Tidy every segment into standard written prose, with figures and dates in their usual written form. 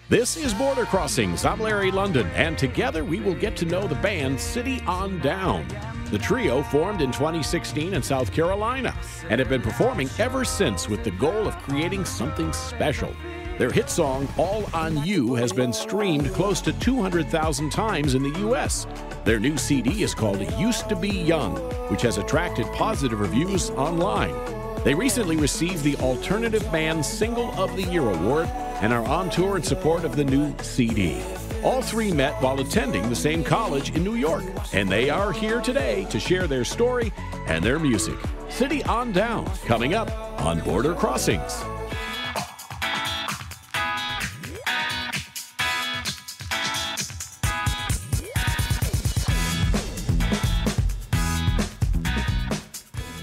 This is Border Crossings. I'm Larry London, and together we will get to know the band City on Down. The trio formed in 2016 in South Carolina and have been performing ever since with the goal of creating something special. Their hit song, All On You, has been streamed close to 200,000 times in the U.S. Their new CD is called Used to Be Young, which has attracted positive reviews online. They recently received the Alternative Band Single of the Year award and are on tour in support of the new CD. All three met while attending the same college in New York, and they are here today to share their story and their music. City on Down, coming up on Border Crossings.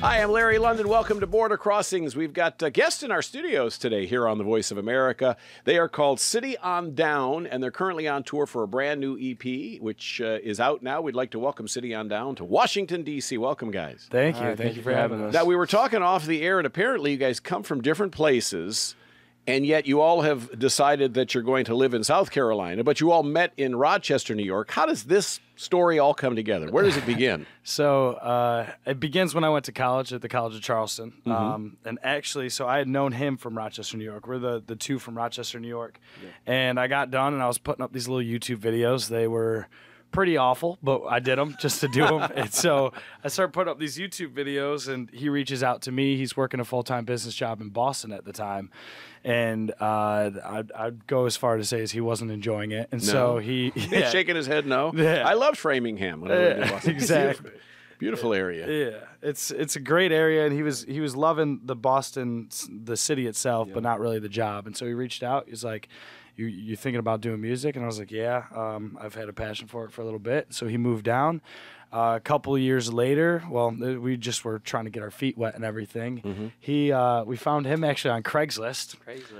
Hi, I'm Larry London. Welcome to Border Crossings. We've got guests in our studios today here on the Voice of America. They are called City on Down, and they're currently on tour for a brand new EP, which is out now. We'd like to welcome City on Down to Washington, D.C. Welcome, guys. Thank you. Thank you for having us. Now, we were talking off the air, and apparently you guys come from different places, and yet you all have decided that you're going to live in South Carolina, but you all met in Rochester, New York. How does this story all come together? Where does it begin? So it begins when I went to college at the College of Charleston. And actually, so I had known him from Rochester, New York. We're the two from Rochester, New York. Yeah. And I got done, and I was putting up these little YouTube videos. They were pretty awful, but I did them just to do them. And so I started putting up these YouTube videos, and he reaches out to me. He's working a full-time business job in Boston at the time. And I'd go as far to say as he wasn't enjoying it. And so he... Yeah. Shaking his head no. Yeah. I loved Framingham when I lived in Boston. Exactly. Beautiful area. Yeah, it's a great area, and he was loving the city itself, but not really the job. And so he reached out. He's like, "You thinking about doing music?" And I was like, "Yeah, I've had a passion for it for a little bit." So he moved down. A couple of years later, well, we just were trying to get our feet wet and everything. We found him actually on Craigslist.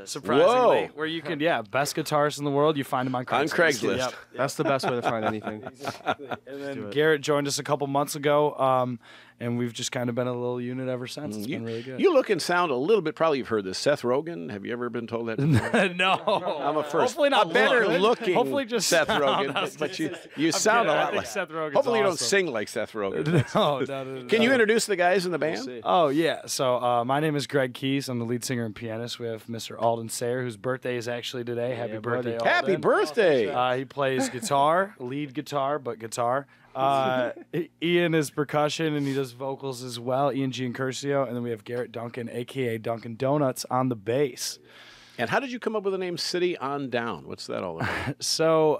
Surprisingly, where you can, best guitarist in the world, you find him on Craigslist. On Craigslist. Yep. That's the best way to find anything. And then Garrett joined us a couple months ago, and we've just kind of been a little unit ever since. It's been really good. You look and sound a little bit, probably you've heard this, Seth Rogen. Have you ever been told that before? No. I'm a first. Hopefully not a better looking Hopefully just Seth Rogen, but you sound a lot like Seth Rogen. Hopefully you don't sing like Seth Rogen. No. Can you introduce the guys in the band? Oh, yeah. So my name is Greg Keys. I'm the lead singer and pianist. We have Mr. Alden Sayre, whose birthday is actually today. Happy birthday, Alden. Happy birthday. He plays guitar, lead guitar, but guitar. Ian is percussion, and he does vocals as well, Ian Giancursio. And then we have Garrett Duncan, a.k.a. Dunkin' Donuts, on the bass. And how did you come up with the name City on Down? What's that all about? So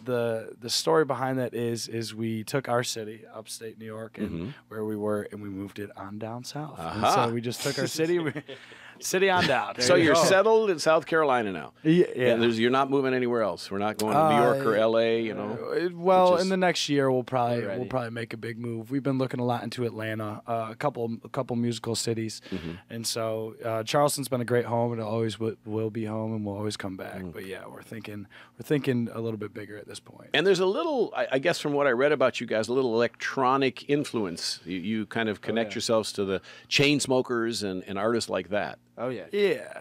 the story behind that is we took our city, upstate New York, and where we were, and we moved it on down south. And so we just took our city, City on Down. So you're settled in South Carolina now. Yeah. And you're not moving anywhere else. We're not going to New York or L.A., you know? Well, in the next year, we'll probably make a big move. We've been looking a lot into Atlanta, a couple musical cities. And so Charleston's been a great home, and it always will be home, and we'll always come back. But yeah, we're thinking a little bit bigger at this point. And there's a little, I guess from what I read about you guys, a little electronic influence. You kind of connect yourselves to the Chainsmokers and artists like that. Oh, yeah.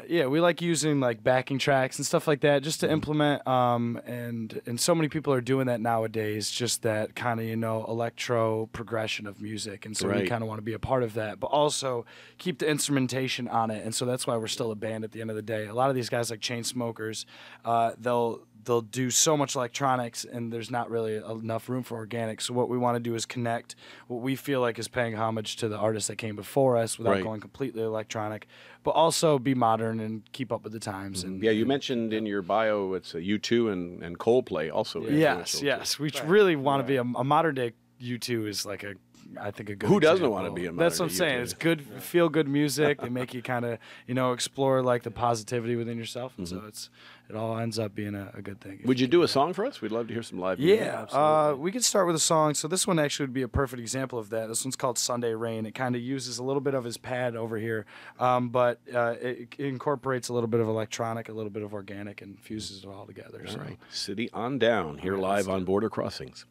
Yeah. We like using like backing tracks and stuff like that just to implement. And so many people are doing that nowadays, just that kind of, electro progression of music. And so we kind of want to be a part of that, but also keep the instrumentation on it. And so that's why we're still a band at the end of the day. A lot of these guys like Chainsmokers, they'll do so much electronics, and there's not really enough room for organic. So what we want to do is connect what we feel like is paying homage to the artists that came before us without going completely electronic, but also be modern and keep up with the times. And you mentioned in your bio it's U2 and Coldplay also. Yes. We really want to be a modern day U2 is like I think a good Who doesn't example. want to be a modern That's what I'm day saying. U2? It's good, feel good music. They make you kind of, explore like the positivity within yourself. And so it all ends up being a good thing. Would you do a song for us? We'd love to hear some live music. Yeah, we could start with a song. So this one actually would be a perfect example of that. This one's called Sunday Rain. It kind of uses a little bit of his pad over here, but it incorporates a little bit of electronic, a little bit of organic, and fuses it all together. All right. City on Down, here live on Border Crossings.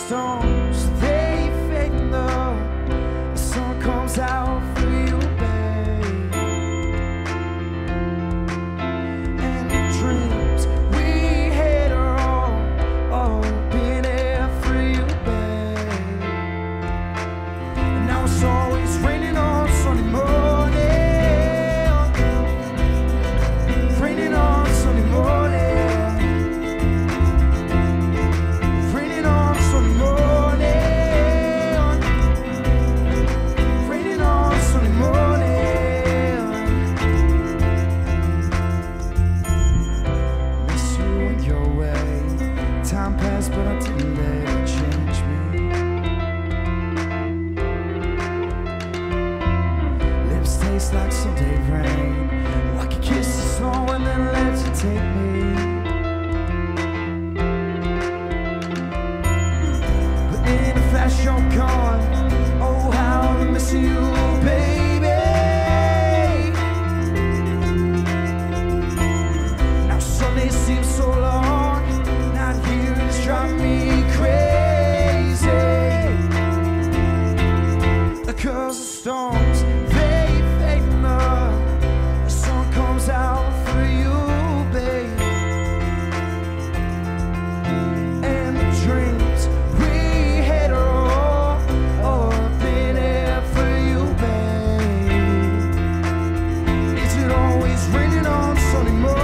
storms, they fade and the sun comes out for you, babe. And the dreams we had are all been here for you, babe. And now it's always raining on Sunday morning, raining on Sunday morning. But I didn't let it change me. Lips taste like Sunday rain. I could kiss the snow and then let you take me. But in a flash you're gone. Oh, how I miss you, baby. Now Sunday seems so long. Not here is driving me crazy. 'Cause the storms, they fade and the sun comes out for you, babe. And the dreams we had are all been here for you, babe. Is it always raining on Sunday morning?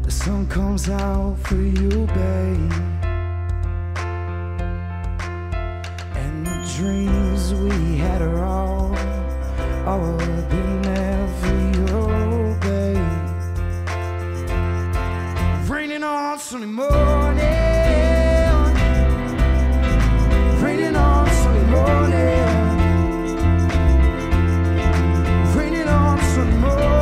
The sun comes out for you, babe. And the dreams we had are all been there for you, babe. Raining on Sunday morning, raining on Sunday morning, raining on Sunday morning.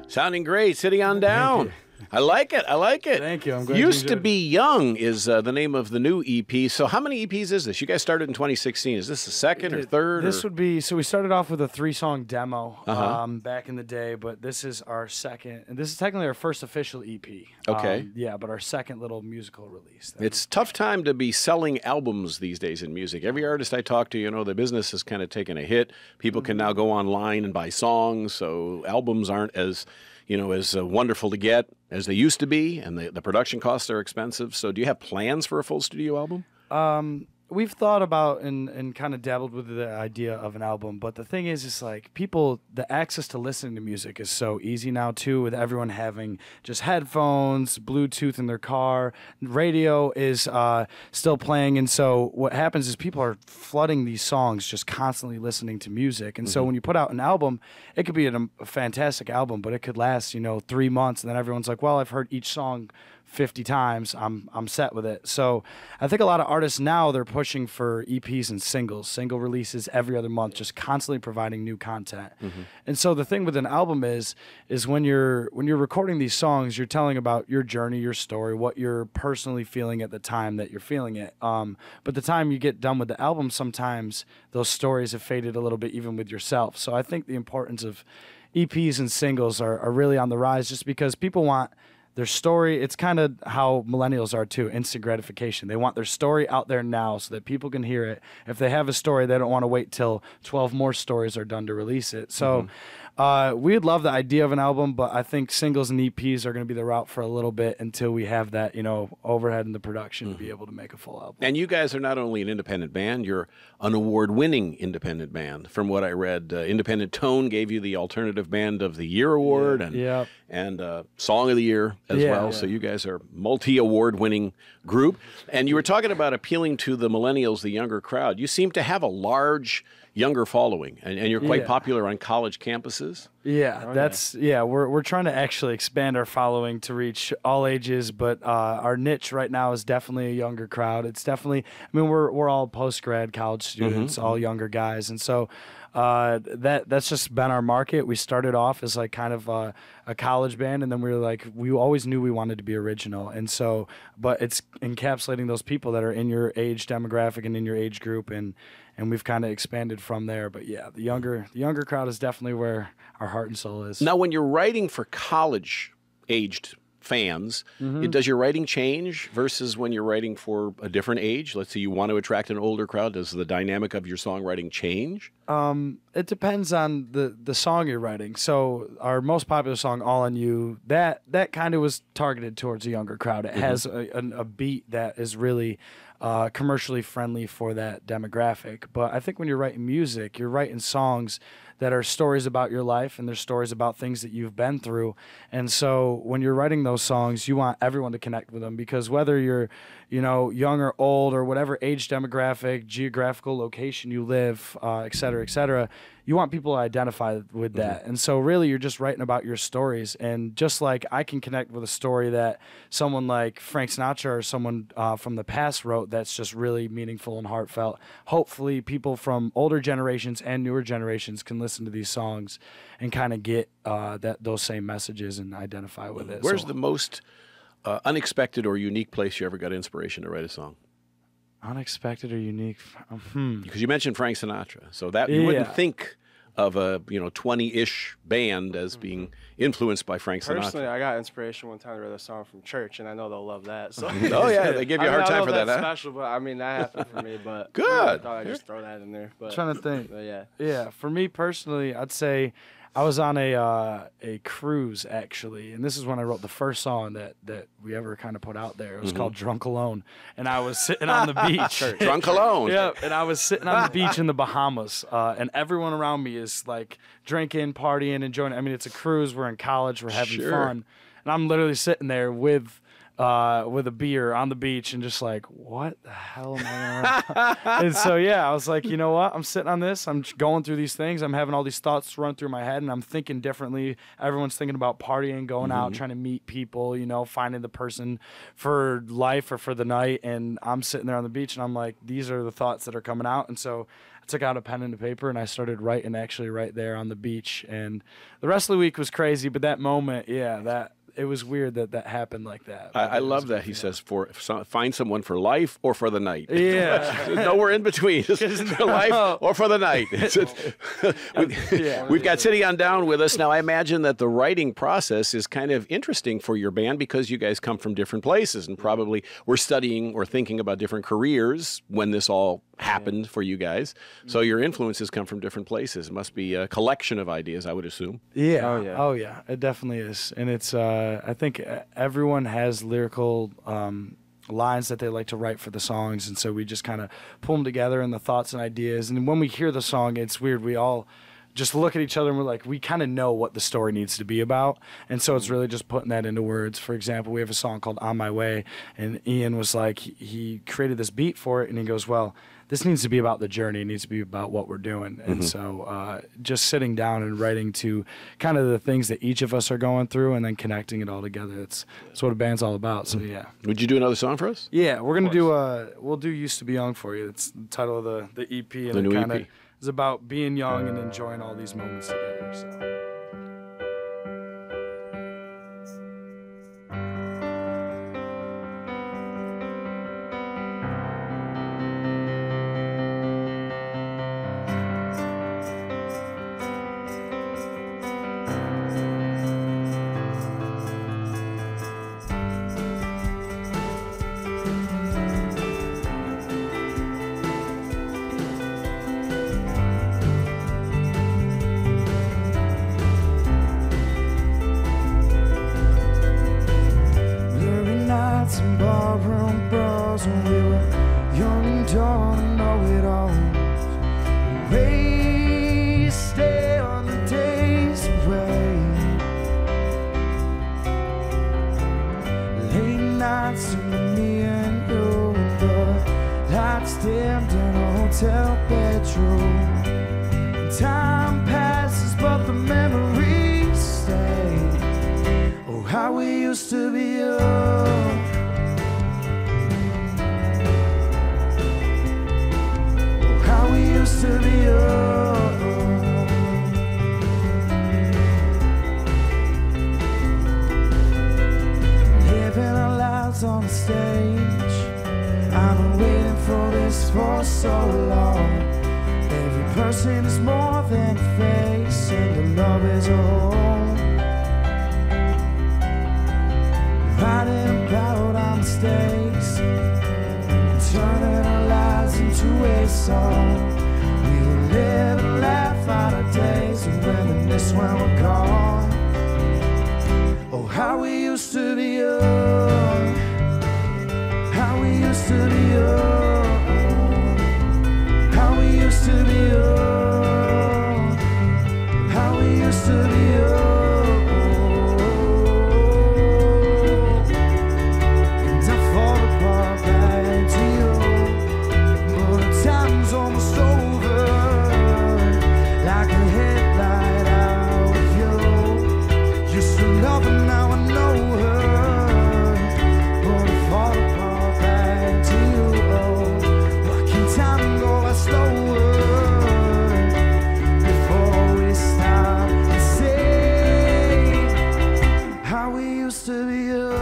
Sounding great. City on Down. I like it. I like it. Thank you. I'm glad you Used to enjoyed Be Young is the name of the new EP. So how many EPs is this? You guys started in 2016. Is this the second or third? This would be, so we started off with a 3-song demo Uh-huh. back in the day, but this is our second, and this is technically our first official EP. Okay. Yeah, but our second little musical release. It's a tough time to be selling albums these days in music. Every artist I talk to, the business has kind of taken a hit. People can now go online and buy songs, so albums aren't as wonderful to get as they used to be, and the production costs are expensive. So do you have plans for a full studio album? We've thought about and kind of dabbled with the idea of an album, but the thing is like people, the access to listening to music is so easy now too, with everyone having just headphones, Bluetooth in their car, radio is still playing, and so what happens is people are flooding these songs, just constantly listening to music, and so when you put out an album, it could be a fantastic album, but it could last 3 months, and then everyone's like, well, I've heard each song 50 times, I'm set with it. So I think a lot of artists now, they're pushing for EPs and single releases every other month, just constantly providing new content. And so the thing with an album is when you're recording these songs, you're telling about your journey, your story, what you're personally feeling at the time that you're feeling it. But the time you get done with the album, sometimes those stories have faded a little bit, even with yourself. So I think the importance of EPs and singles are really on the rise, just because people want their story. It's kind of how millennials are too, instant gratification. They want their story out there now so that people can hear it. If they have a story, they don't want to wait till 12 more stories are done to release it. So we'd love the idea of an album, but I think singles and EPs are going to be the route for a little bit until we have that, overhead in the production to be able to make a full album. And you guys are not only an independent band, you're an award-winning independent band. From what I read, Independent Tone gave you the Alternative Band of the Year award and Song of the Year as well. So you guys are multi-award-winning group. And you were talking about appealing to the millennials, the younger crowd. You seem to have a large younger following, and you're quite popular on college campuses. We're trying to actually expand our following to reach all ages, but our niche right now is definitely a younger crowd. It's definitely, we're all post-grad college students, all younger guys, and so that's just been our market. We started off as like kind of a college band, and then we always knew we wanted to be original, and so, but it's encapsulating those people that are in your age demographic and in your age group, and we've kind of expanded from there. But yeah, the younger crowd is definitely where our heart and soul is. Now, when you're writing for college-aged fans, does your writing change versus when you're writing for a different age? Let's say you want to attract an older crowd. Does the dynamic of your songwriting change? It depends on the song you're writing. So our most popular song, All On You, that kind of was targeted towards a younger crowd. It has a beat that is really commercially friendly for that demographic. But I think when you're writing music, you're writing songs that are stories about your life, and they're stories about things that you've been through. And so when you're writing those songs, you want everyone to connect with them, because whether you're, young or old, or whatever age demographic, geographical location you live, et cetera, you want people to identify with that. And so really you're just writing about your stories. And just like I can connect with a story that someone like Frank Sinatra or someone from the past wrote that's just really meaningful and heartfelt, hopefully people from older generations and newer generations can listen to these songs and kind of get those same messages and identify with it. Where's the most unexpected or unique place you ever got inspiration to write a song? Unexpected or unique? Because you mentioned Frank Sinatra, so that you wouldn't think of a 20-ish band as being influenced by Frank Sinatra. Personally, I got inspiration one time to write a song from church, and I know they'll love that. So. Oh yeah, they give you a hard time for that, huh? Special, but that happened for me. But good. I thought I'd just throw that in there. But, I'm trying to think. But yeah. For me personally, I'd say I was on a cruise, actually, and this is when I wrote the first song that we ever kind of put out there. It was called Drunk Alone, and I was sitting on the beach. Drunk Alone. Yeah, and I was sitting on the beach in the Bahamas, and everyone around me is like drinking, partying, enjoying. It's a cruise. We're in college. We're having fun, and I'm literally sitting there with a beer on the beach and just like, what the hell am I gonna And so I was like, you know what, I'm sitting on this, I'm going through these things, I'm having all these thoughts run through my head, and I'm thinking differently. Everyone's thinking about partying, going out, trying to meet people, finding the person for life or for the night, and I'm sitting there on the beach and I'm like, these are the thoughts that are coming out. And so I took out a pen and a paper and I started writing actually right there on the beach, and the rest of the week was crazy, but that moment, it was weird that happened like that. I love that he says find someone for life or for the night. Yeah. Nowhere in between. For life or for the night. We've got City on Down with us. Now, I imagine that the writing process is kind of interesting for your band because you guys come from different places and probably were studying or thinking about different careers when this all happened for you guys. So your influences come from different places. It must be a collection of ideas, I would assume. Yeah. Oh, yeah. Oh, yeah. It definitely is. And it's, I think everyone has lyrical lines that they like to write for the songs. And so we just kind of pull them together and the thoughts and ideas. And when we hear the song, it's weird. We all just look at each other and we're like, we kind of know what the story needs to be about. And so it's really just putting that into words. For example, we have a song called On My Way, and Ian was like, he created this beat for it, and he goes, well, this needs to be about the journey. It needs to be about what we're doing. And so just sitting down and writing to kind of the things that each of us are going through and then connecting it all together. That's what a band's all about. So, yeah. Would you do another song for us? Yeah, we're going to do, we'll do Used to Be Young for you. It's the title of the EP. And The new kinda EP. is about being young and enjoying all these moments together. So. And barroom bras when we were young and dumb and know-it-alls. Wasted on the days away. Late nights with me and you, and the lights dimmed in a hotel bedroom. Time passes, but the memories stay. Oh, how we used to be young. Used to be young. Living our lives on the stage. I've been waiting for this for so long. Every person is more than a face, and the love is a home. Writing about our mistakes, turning our lives into a song. We will live and laugh out our days and reminisce when we're gone. Oh, how we used to be young. How we used to be young. How we used to be young. How we used to be young. And I fall apart back to you. But the time's almost over. Like a headlight out of you. Used to love her, now I know her. But I fall apart back to you. Oh, why can't time go by slower? Before we stop and say how we used to be young.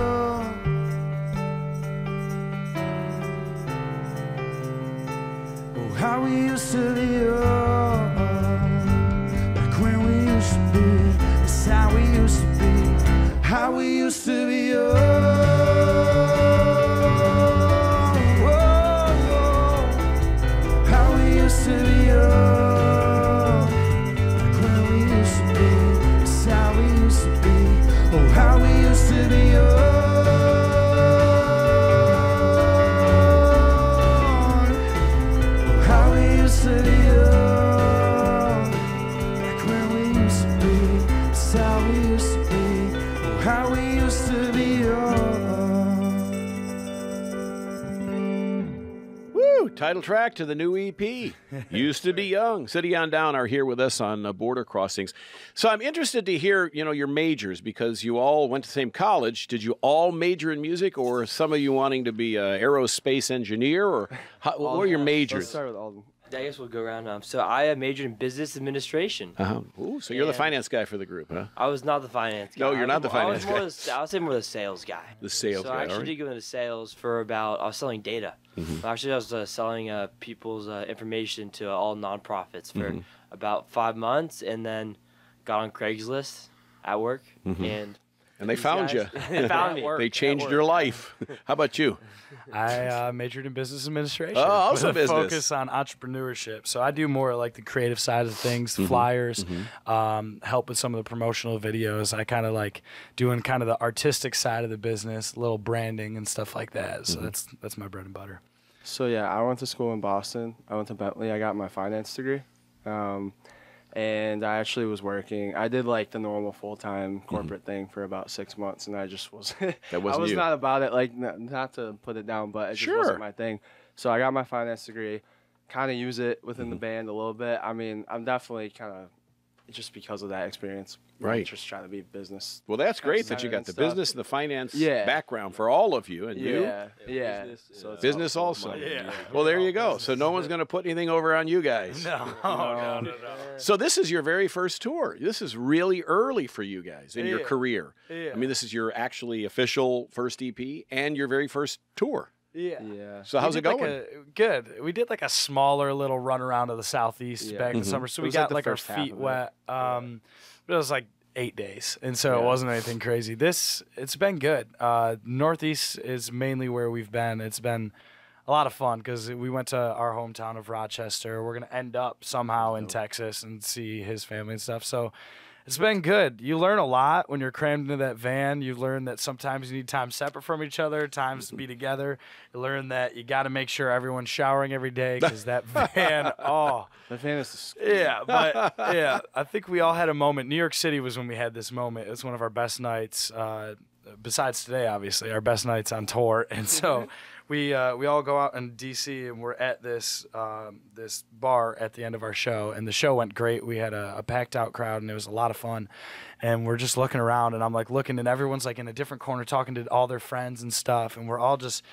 Oh, how we used to be young. Like when we used to be. That's how we used to be. How we used to be young. Whoa, how we used to be young. Like when we used to be. That's how we used to be. Oh, how we used to be young. How we used to be young. Like when we used to be. That's how we used to be. Oh, how we used to be young. Woo! Title track to the new EP. Used to Be Young. City on Down are here with us on Border Crossings. So I'm interested to hear, your majors, because you all went to the same college. Did you all major in music, or some of you wanting to be an aerospace engineer, or what were your majors? Let's start with Alden. I guess we'll go around. So I majored in business administration. Ooh, so you're the finance guy for the group, huh? I was not the finance guy. No, you're not the finance guy. I was more the sales guy. The sales guy, So I actually did go into sales for about, I was selling data. Actually, I was selling people's information to all nonprofits for about 5 months, and then got on Craigslist at work, and they found you. They found me. They changed your life. How about you? I majored in business administration. Oh, also with a business. focus on entrepreneurship. So I do more like the creative side of things, flyers, help with some of the promotional videos. I kind of like doing kind of the artistic side of the business, little branding and stuff like that. So that's my bread and butter. So yeah, I went to school in Boston. I went to Bentley. I got my finance degree. And I actually was working. I did like the normal full-time corporate thing for about 6 months, and I just was. I was not about it. Like not to put it down, but it just wasn't my thing. So I got my finance degree. Kind of use it within the band a little bit. I mean, I'm definitely kind of just because of that experience. Right. Just trying to be business. Well, that's great that you got the business and the finance background for all of you, and you. Yeah. So business also. Yeah. Well, there you go. So no one's going to put anything over on you guys. No. So this is your very first tour. This is really early for you guys in your career. Yeah. I mean, this is your actually official first EP and your very first tour. Yeah. So how's it going? Good. We did like a smaller little run around to the southeast back in the summer, so we got like our feet wet. But it was like 8 days, and so it wasn't anything crazy. It's been good. Northeast is mainly where we've been. It's been a lot of fun because we went to our hometown of Rochester. We're gonna end up somehow in Texas and see his family and stuff. So it's been good. You learn a lot when you're crammed into that van. You learn that sometimes you need time separate from each other, times to be together. You learn that you got to make sure everyone's showering every day because that van, that van is I think we all had a moment. New York City was when we had this moment. It's one of our best nights, besides today, obviously, our best nights on tour. And so we all go out in D.C. and we're at this this bar at the end of our show, and the show went great. We had a packed out crowd, and it was a lot of fun. And we're just looking around, and I'm like looking, and everyone's like in a different corner talking to all their friends and stuff, and we're all just.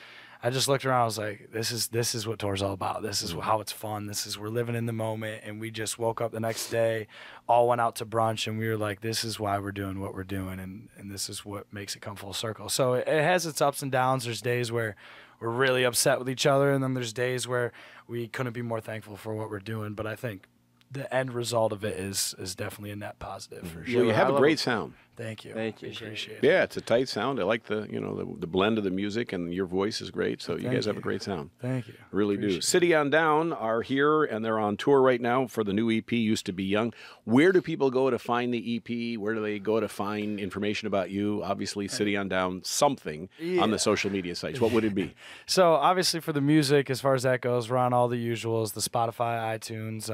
I just looked around. I was like, "This is what tour's all about. This is how it's fun. We're living in the moment." And we just woke up the next day, all went out to brunch, and we were like, "This is why we're doing what we're doing, and this is what makes it come full circle." So it has its ups and downs. There's days where we're really upset with each other, and then there's days where we couldn't be more thankful for what we're doing. But I think the end result of it is definitely a net positive for sure. Well, you have a great sound. Thank you. Appreciate it. Yeah, it's a tight sound. I like the blend of the music, and your voice is great. So you guys have a great sound. Thank you. Really do. City on Down are here, and they're on tour right now for the new EP, Used to Be Young. Where do people go to find the EP? Where do they go to find information about you? Obviously, City on Down, something on the social media sites. What would it be? So obviously for the music, as far as that goes, we're on all the usuals, the Spotify, iTunes,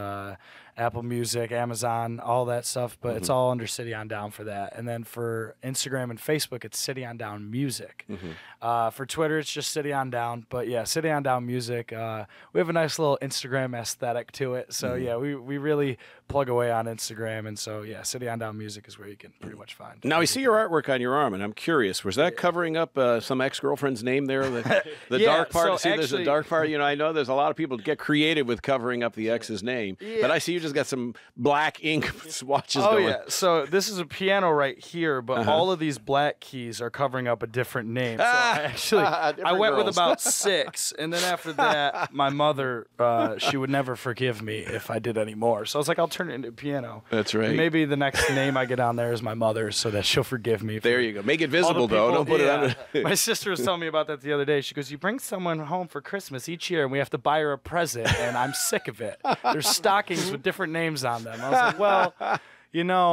Apple Music, Amazon, all that stuff, but it's all under City on Down for that. And then for Instagram and Facebook, it's City on Down Music. For Twitter, it's just City on Down. But yeah, City on Down Music. We have a nice little Instagram aesthetic to it. So yeah, we really plug away on Instagram. And so yeah, City on Down Music is where you can pretty much find it. Now, I see your artwork on your arm, and I'm curious, was that covering up some ex-girlfriend's name there? The dark part? So There's a dark part. I know there's a lot of people that get creative with covering up the ex's name. But I see you just got some black ink swatches going. Oh, yeah. So this is a piano right here, but all of these black keys are covering up a different name. So I went with about 6, and then after that, my mother, she would never forgive me if I did any more. So I was like, I'll turn it into a piano. That's right. And maybe the next name I get on there is my mother's, so that she'll forgive me. There you go. Make it visible, though. Don't put it under. My sister was telling me about that the other day. She goes, you bring someone home for Christmas each year, and we have to buy her a present, and I'm sick of it. There's stockings with different names on them. I was like, well,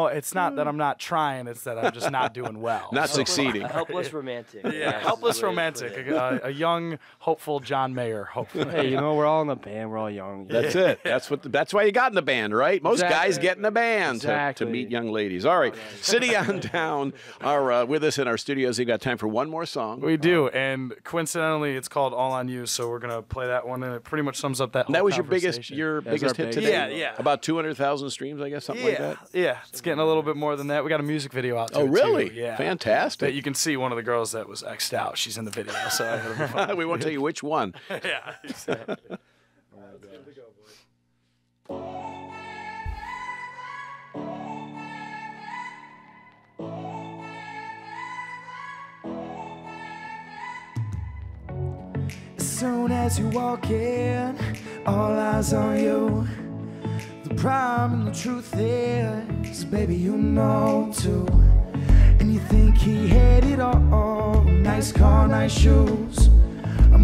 it's not that I'm not trying, it's that I'm just not doing well. Not succeeding. Helpless romantic. Yeah, helpless romantic. A young, hopeful John Mayer, hopefully. Hey, we're all in the band. We're all young. That's it. That's why you got in the band, right? Most guys get in the band to meet young ladies. All right. City on Down are with us in our studios. You've got time for one more song. We do, and coincidentally, it's called All on You, so we're going to play that one, and it pretty much sums up that whole That was your conversation. biggest hit today? Yeah. About 200,000 streams, I guess, something like that? Yeah, it's getting a little bit more than that. We got a music video out to Oh, it, really? too. Yeah. Fantastic. That you can see one of the girls that was X'd out. She's in the video, so it'll be fun. We won't tell you which one. Yeah, exactly. As soon as you walk in, all eyes on you. The problem and the truth is, baby, you know too. And you think he had it all, nice car, nice shoes.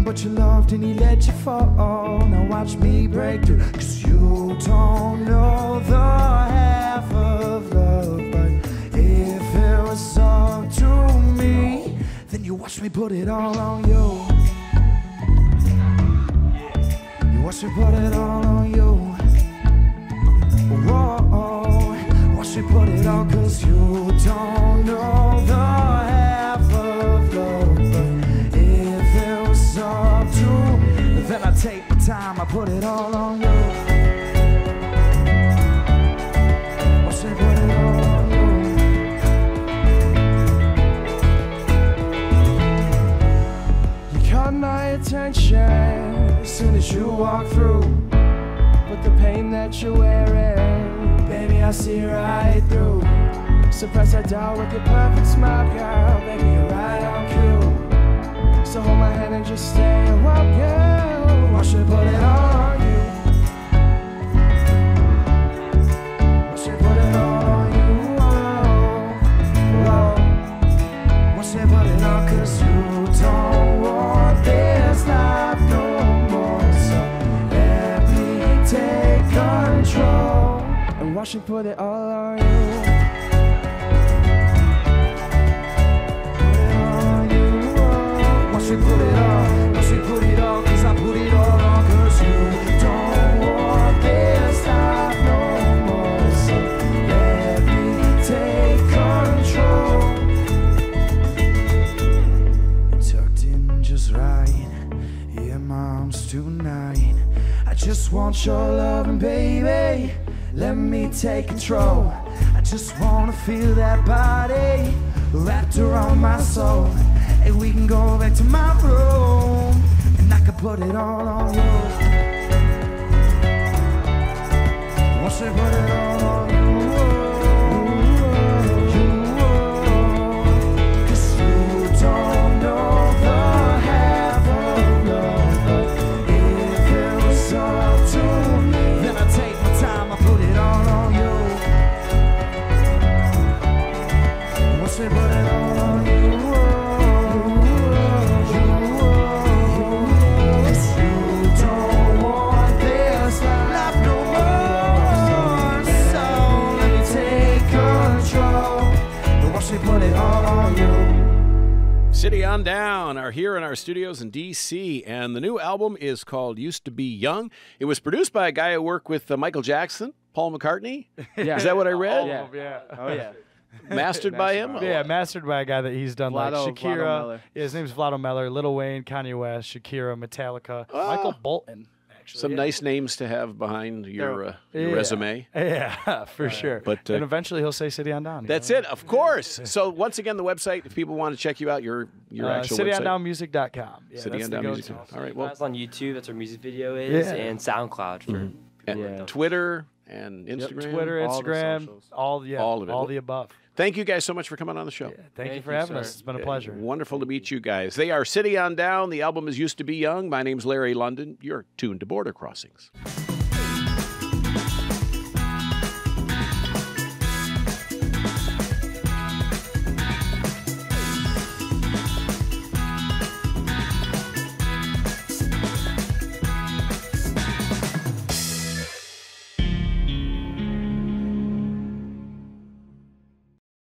But you loved and he let you fall. Now watch me break through, 'cause you don't know the half of love. But if it was up to me, then you watch me put it all on you. You watch me put it all on you. Whoa, watch me put it all, 'cause you don't know the half of love. But if it was up to me, then I take my time, I put it all on you. Watch me put it all on you. You caught my attention as soon as you walk through. But the pain that you're wearing, baby, I see right through. Suppress that doubt with your perfect smile, girl. Baby, you're right on cue. So hold my hand and just stay a while, girl. Watch me put it all on you. Watch me put it all on you. Whoa. Watch me put it all, 'cause you don't want this life no more. So let me take control and watch me put it all on you. Watch me put it all, watch me put it all, 'cause I put it all on, 'cause you don't want this life no more. So let me take control. Tucked in just right, yeah, mom's tonight. I just want your loving, baby. Let me take control. I just wanna feel that body wrapped around my soul. And we can go back to my room, and I can put it all on you. Once I put it all on you, 'cause you don't know the half of love. But if it was up to me, then I take my time, I put it all on you. Once I put it all on you. Put it all on you. City on Down are here in our studios in D.C., and the new album is called Used to Be Young. It was produced by a guy who worked with Michael Jackson, Paul McCartney. Yeah. Is that what I read? Yeah. Oh, yeah. Mastered by him? Yeah, mastered by a guy that he's done like Vlado Shakira. Meller. Yeah, his name's Vlado Meller, Lil Wayne, Kanye West, Shakira, Metallica, Michael Bolton. Actually, Some nice names to have behind your Yeah. resume. Yeah, for sure. But, and eventually he'll say City on Down. That's it, of course. So once again, the website, if people want to check you out, your actual website. CityOnDownmusic.com. Yeah, City that's on the Down go-to. Music. All right, Well, well, it's on YouTube. That's where music video is, Yeah. and SoundCloud for and Yeah. Twitter and Instagram. Twitter, All the Instagram, socials. all of it. the above. Thank you guys so much for coming on the show. Thank you Thank for you, having sir. us. It's been a pleasure. Wonderful to meet you guys. They are City on Down. The album is Used to Be Young. My name's Larry London. You're tuned to Border Crossings.